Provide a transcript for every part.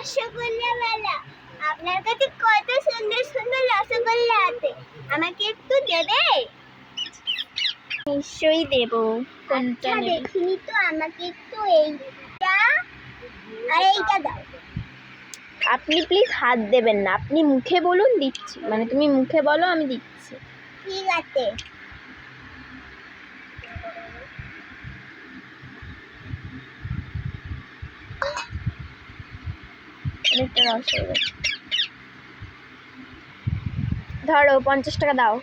রসগোল্লা মেলা। আপনার কাছে কত সুন্দর সুন্দর রসগোল্লা আছে, আমাকে একটু দেবে? নিশ্চয়ই দেব। কোনটা নেবে? দেখিনি তো, আমাকে একটু এইটা আর এইটা দাও। আপনি প্লিজ হাত দেবেন না, আপনি মুখে বলুন দিচ্ছি, মানে তুমি মুখে বলো আমি দিচ্ছি। ঠিক আছে। অনেকটা রস হয়ে গেছে। ধরো 50 টাকা দাও।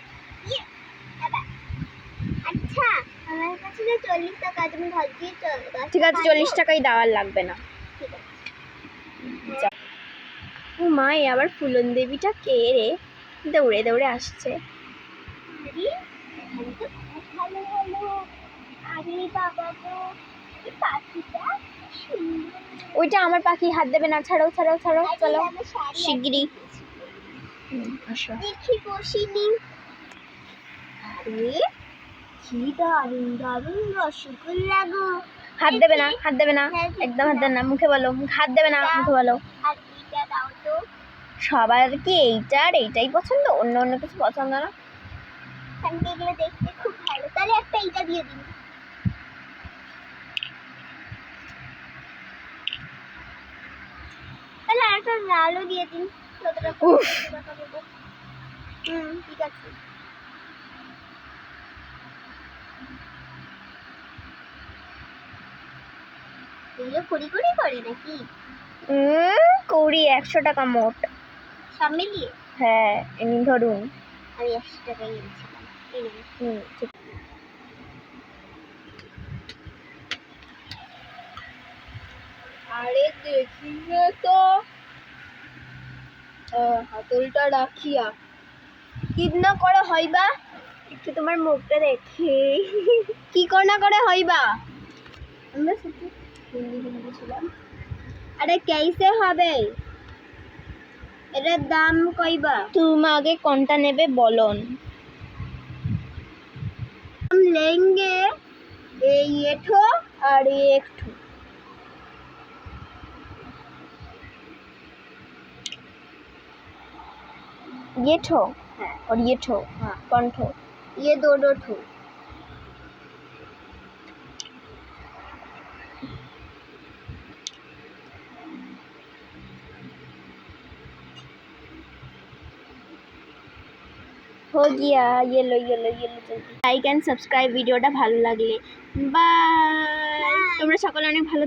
আচ্ছা, আমার কাছে না 40 টাকা, তুমি ঘর দিয়ে চল। ঠিক আছে 40 টাকাই দেওয়ার লাগবে না। ঠিক আছে। ও মা, আবার ফুলন দেবীটা কে রে, দৌড়ে দৌড়ে আসছে। আরে এখানে তো খুব ভালো ভালো। আরে বাবা গো, এই পাখিটা সুন্দর। ওইটা আমার পাখি, হাত দেবে না, ছাড়ো ছাড়ো ছাড়ো, চলো শিগগিরই। আসো। দেখি বসিনি। আরে কি দারুণ দারুণ রসগোল্লা গো। হাত দেবে না, হাত দেবে না, একদম হাত দেবে না, মুখে বলো, হাত দেবে না, মুখে বলো। আর এইটা দাও তো। সবার কি এইটা আর এইটাই পছন্দ, অন্য অন্য কিছু পছন্দ না? এগুলো দেখতে খুব ভালো, তাহলে একটা এইটা দিয়ে দিন। তাহলে একটা লালও দিয়ে দিন। ঠিক আছে। এগুলো কড়ি কড়ি করে নাকি? কৌড়ি 100 টাকা মোট। সব মিলিয়ে? হ্যাঁ, এমনি ধরুন। আমি 100 টাকাই এনেছিলাম। ঠিক। আরে দেখি তো হাতলটা রাখিয়া কিদনা করে হইবা, একটু তোমার মুখটা দেখি কি করনা করে হইবা। আমরা শুধু হিন্দি ছিলাম। আরে কেসে হবে, এটার দাম কইবা? তুমি আগে কোনটা নেবে বলুন। हम लेंगे ये ठो और ये एक ठो। ये ठो और ये ठो। हाँ, कौन ठो? ये दो ठो। हो गया, ये लो जल्दी। লাইক এন্ড সাবস্ক্রাইব ভিডিওটা ভালো লাগলে। বাই। তোমরা সকলে অনেক ভালো